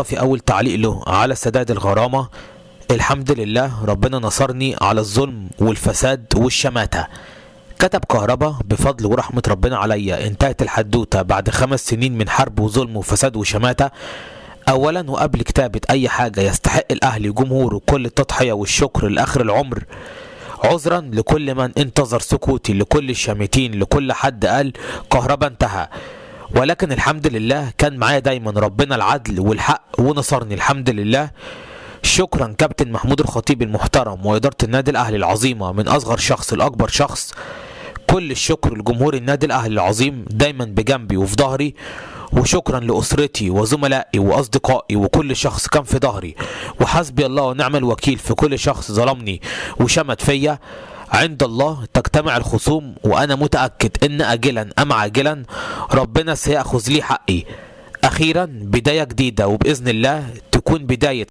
في أول تعليق له على سداد الغرامة: الحمد لله ربنا نصرني على الظلم والفساد والشماتة. كتب كهربا: بفضل ورحمة ربنا عليا انتهت الحدوتة بعد 5 سنين من حرب وظلم وفساد وشماتة. أولا وقبل كتابة أي حاجة يستحق الأهلي وجمهوره كل التضحية والشكر لآخر العمر. عذرا لكل من انتظر سكوتي، لكل الشامتين، لكل حد قال كهربا انتهى، ولكن الحمد لله كان معايا دايما ربنا العدل والحق ونصرني الحمد لله. شكرا كابتن محمود الخطيب المحترم وإدارة النادي الأهلي العظيمة من أصغر شخص لأكبر شخص. كل الشكر لجمهور النادي الأهلي العظيم دايما بجنبي وفي ظهري. وشكرا لأسرتي وزملائي وأصدقائي وكل شخص كان في ظهري. وحسبي الله ونعم الوكيل في كل شخص ظلمني وشمت فيا. عند الله تجتمع الخصوم، وأنا متأكد إن أجلا أم عاجلا ربنا سيأخذ لي حقي. أخيرا بداية جديدة، وبإذن الله تكون بداية